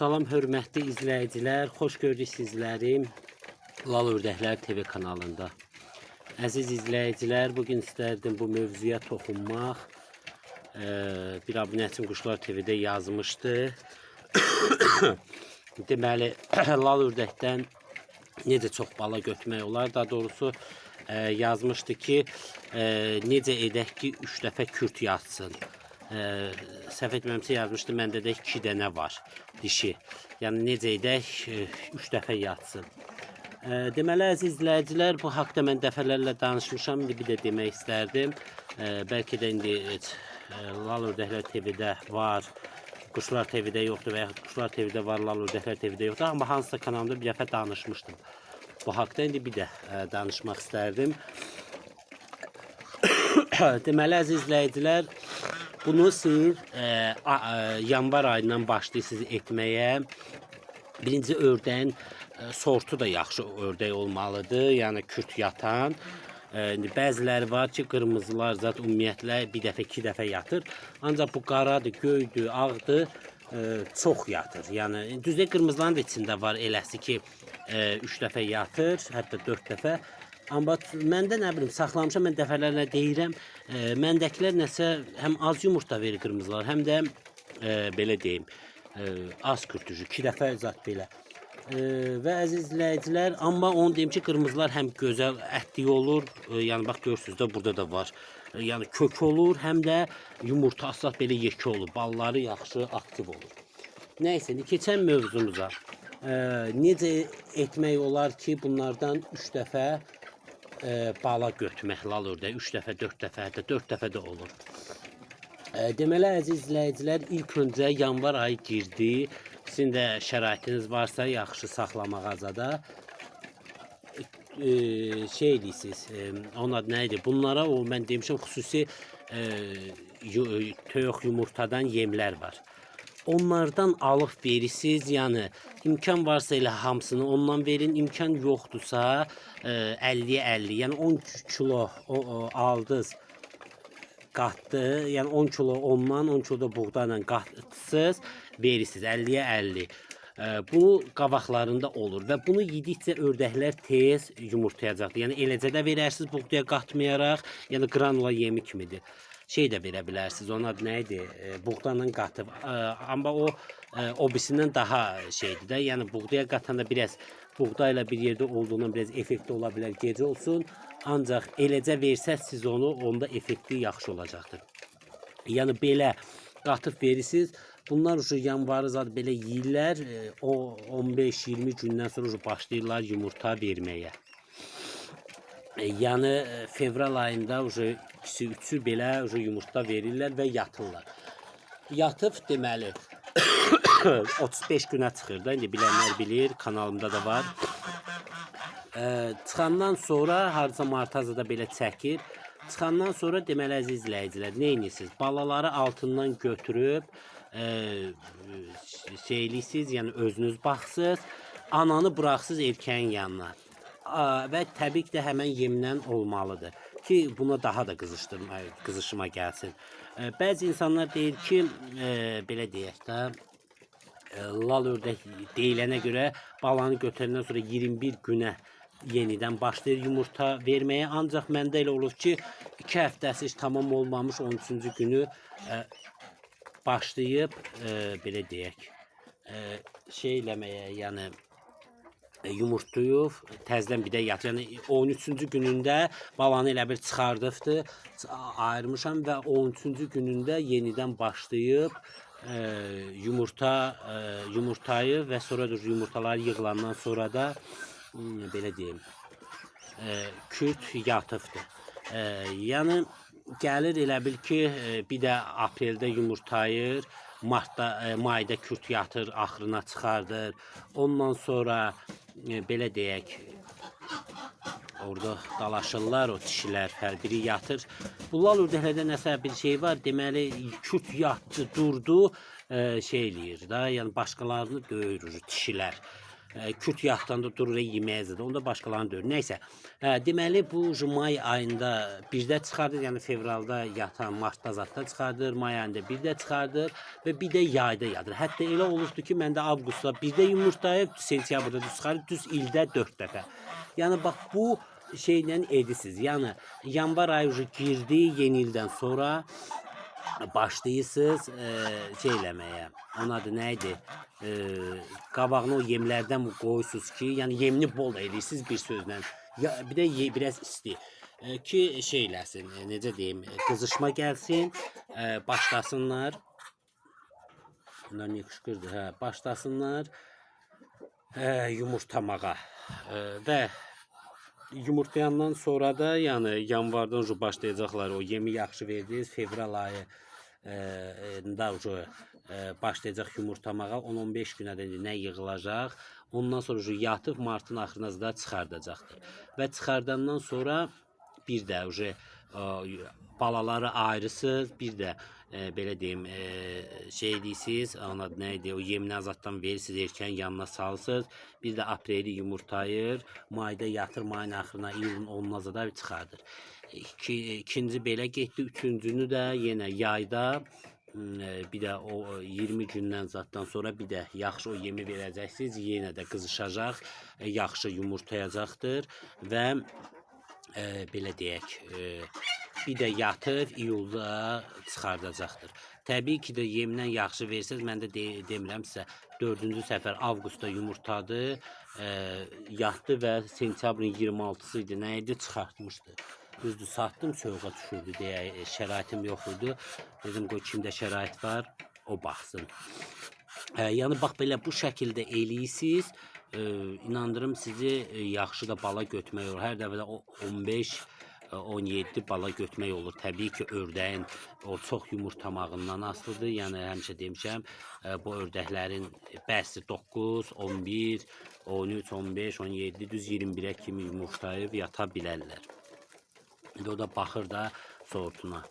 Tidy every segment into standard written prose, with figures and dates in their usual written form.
Salam hörmətli izləyicilər, xoş gördük sizləri Lal Ördəklər TV kanalında. Əziz izləyicilər, bugün istərdim bu mövzuya toxunmaq. Bir abunəçim Quşlar TV'də yazmışdı. Deməli, Lal Ördəkdən necə çox bala götürmək olar? Daha doğrusu yazmışdı ki, necə edək ki 3 dəfə kürt yatsın. Səhv etməmsə yazmışdı, məndə də 2 dənə var dişi. Yəni necə edək 3 dəfə yatsın. Deməli əziz izləyicilər, bu haqda mən dəfələrlə danışmışam, indi bir də demək istərdim. Bəlkə də indi Lal Ördəklər TV'də var, Quşlar TV'də yoxdur və ya Quşlar TV'də var, Lal Ördəklər TV'də yoxdur. Amma hansısa kanalda bir dəfə danışmışdım. Bu haqda indi bir də danışmaq istərdim. Deməli əziz izləyicilər, bunu siz yanvar ayından başlayırsınız etməyə. Birinci ördəyin sortu da yaxşı ördək olmalıdır, yəni kürt yatan. Bəziləri var ki, qırmızılar zat ümumiyyətlə bir dəfə, 2 dəfə yatır. Ancaq bu qaradır, göydür, ağdır, çox yatır. Yəni düzdə qırmızıların da içində var eləsi ki, 3 dəfə yatır, hətta 4 dəfə. Amma məndə nə bilim, saxlamışam, mən dəfələrlə deyirəm, məndəkilər nəsə həm az yumurta verir qırmızılar, həm də belə deyim, az kürtücü, 2 dəfə zat belə. Və əziz izləyicilər, amma onu deyim ki, qırmızılar həm gözəl ətli olur, yəni bax görürsünüz də burada da var. Yəni kök olur, həm də yumurta aslat belə yekə olur, balları yaxşı aktiv olur. Nəysə, keçən mövzumuza. Necə etmək olar ki, bunlardan 3 dəfə bala götürmək Lal ördək, 3 dəfə, 4 dəfə, hətta 4 dəfə də olur. Deməli əziz izləyicilər, ilk öncə yanvar ayı girdi. Sizin də şəraitiniz varsa yaxşı saxlamağa azada şey edirsiniz, onun adı nə idi? Bunlara mən demişim, xüsusi toyuq yumurtadan yemlər var. Onlardan alıb verirsiniz, yəni imkan varsa elə hamısını ondan verin, imkan yoxdursa 50'ye 50, yəni 10 kilo aldınız, qatdı, yəni 10 kilo ondan, 10 kilo da buğdayla qatsız verirsiniz 50'ye 50. Bu qabaqlarında olur və bunu yedikcə ördəklər tez yumurtlayacaqdır. Yəni eləcə də verərsiniz buğdaya qatmayaraq, yəni granula yemi kimidir. Şey də verə bilərsiniz, onun adı nə idi? Buğdayla qatıb. Amma o birisindən daha şeydir də, yəni buğdaya qatanda biraz buğdayla bir yerdə olduğundan biraz effekti ola bilər, gecə olsun. Ancaq eləcə versəz siz onu, onda effekti yaxşı olacaqdır. Yəni belə qatıb verirsiniz. Bunlar yanvarı zat belə yeyirlər, o 15-20 gündən sonra başlayırlar yumurta verməyə. Yəni fevral ayında ikisi üçü belə yumurta verirlər və yatırlar. Yatıb deməli 35 günə çıxır da, indi bilənlər bilir, kanalımda da var. Çıxandan sonra harca martazada belə çəkir. Çıxandan sonra deməli əziz izləyicilər, nə edirsiniz? Balaları altından götürüb şeyliksiniz, yəni özünüz baxsınız, ananı buraxsınız erkəyin yanına. Və təbii ki də həmən yemdən olmalıdır ki, buna daha da qızışma gəlsin. Bəzi insanlar deyir ki, belə deyək də, Lal ördək deyilənə görə balanı götürəndən sonra 21 günə yenidən başlayır yumurta verməyə. Ancaq məndə elə olur ki, 2 həftəsi heç tamam olmamış 13-cü günü başlayıb, belə deyək, şey eləməyə, yəni yumurtlayıb, təzdən bir də yatır. Yəni 13-cü günündə balanı elə bir çıxardıbdır, ayırmışam və 13-cü günündə yenidən başlayıb yumurtayı və sonra yumurtalar yığılandan sonra da belə deyim, kürt yatıbdır. Yəni gəlir elə bil ki, bir də apreldə yumurtayır, mayda kürt yatır, axırına çıxardır. Ondan sonra belə deyək, orada dalaşırlar o dişilər, hər biri yatır. Bu Lal ördəklərdə nəsə bir şey var, deməli kürt yatdı, durdu, şey eləyir da, yəni başqalarını döyür dişilər. Kürt yatanda durur yeməyidir. Onda başqalarını döyür. Nəysə. Deməli bu may ayında birdə çıxardır, yəni fevralda yatan, martda zadda çıxardır, may ayında birdə çıxardır və bir də yayda yadır. Hətta elə olubdu ki, məndə avqustda birdə yumurtlayıb, sentyabrda çıxarır, düz ildə 4 dəfə. Yəni bax bu şeylə edisiz. Yəni yanvar ayı girdi, yeni ildən sonra başlayırsınız şey eləməyə. Onun adı nə idi? Qabağına o yemlərdən qoyursunuz ki, yəni yemini bol edirsiniz bir sözlə. Ya, bir də biraz isti. Ki şey eləsin, necə deyim, qızışma gəlsin, başlasınlar. Bunlar niyə qışqırdı? Hə, başlasınlar yumurtlamağa. Və yumurtlayandan sonra da, yəni yanvardan başlayacaqlar, o yemi yaxşı verdiniz, fevral ayı da başlayacaq yumurtlamağa, 10-15 günədən nə yığılacaq. Ondan sonra yatıb martın axırına da çıxardacaqdır. Və çıxardandan sonra bir də balaları ayrısız, bir də belə deyim, şey edirsiniz, ona nə idi, o yemini azaddan verirsiniz, erkən yanına salırsınız. Bir də apreli yumurtayır, mayda yatır, mayın axırına, iyulun 10-na da çıxardır. İkinci belə getdi, üçüncünü də yenə yayda, bir də o 20 gündən zatdan sonra bir də yaxşı o yemi verəcəksiniz, yenə də qızışacaq, yaxşı yumurtayacaqdır və belə deyək, bir də yatır, iyulda çıxardacaqdır. Təbii ki də yemdən yaxşı versəz, mən də demirəm sizə, 4-cü səfər avqustda yumurtadı, yatdı və sentyabrın 26-sı idi, nə idi, çıxartmışdı. Düzdür, satdım, soyuğa düşürdü deyə şəraitim yox idi. Dedim, qoy kimdə şərait var, o baxsın. Yəni, bax, belə bu şəkildə eləyirsiniz. İnandırım sizi yaxşı da bala götürmək olur. Hər dəfədə 15-17 bala götürmək olur. Təbii ki, ördəyin o çox yumurtlamağından asılıdır. Yəni, həmişə demişəm, bu ördəklərin bəzi 9, 11, 13, 15, 17, düz 21-ə kimi yumurtlayıb yata bilərlər. O da baxır da sortuna.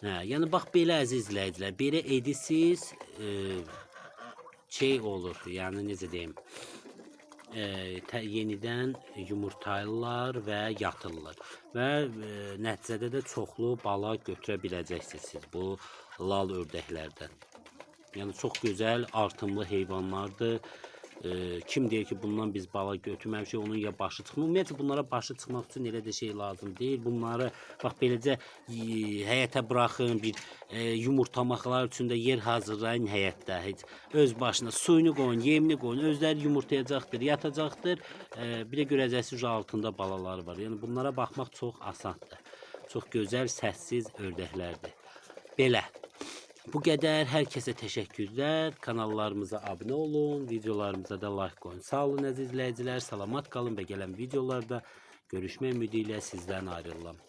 Yəni, bax, belə əziz izləyicilər, belə edirsiniz, şey olur, yəni necə deyim, yenidən yumurtayırlar və yatırlar. Və nəticədə də çoxlu bala götürə biləcəksiniz siz bu lal ördəklərdən. Yəni, çox gözəl, artımlı heyvanlardır. Kim deyir ki, bundan biz bala götürməmişik, onun ya başı çıxmır. Ümumiyyətlə, bunlara başı çıxmaq üçün elə də şey lazım deyil. Bunları, bax, beləcə həyətə buraxın, bir yumurtlamaqlar üçün də yer hazırlayın həyətdə. Heç öz başına suyunu qoyun, yemini qoyun, özləri yumurtlayacaqdır, yatacaqdır. Bir də görəcəksiniz, altında balaları var. Yəni, bunlara baxmaq çox asandır. Çox gözəl, səssiz ördəklərdir. Belə. Bu qədər. Hər kəsə təşəkkürlər. Kanallarımıza abunə olun. Videolarımıza da like qoyun. Sağ olun əziz izləyicilər. Salamat qalın və gələn videolarda görüşmək ümidi ilə sizdən ayrılıram.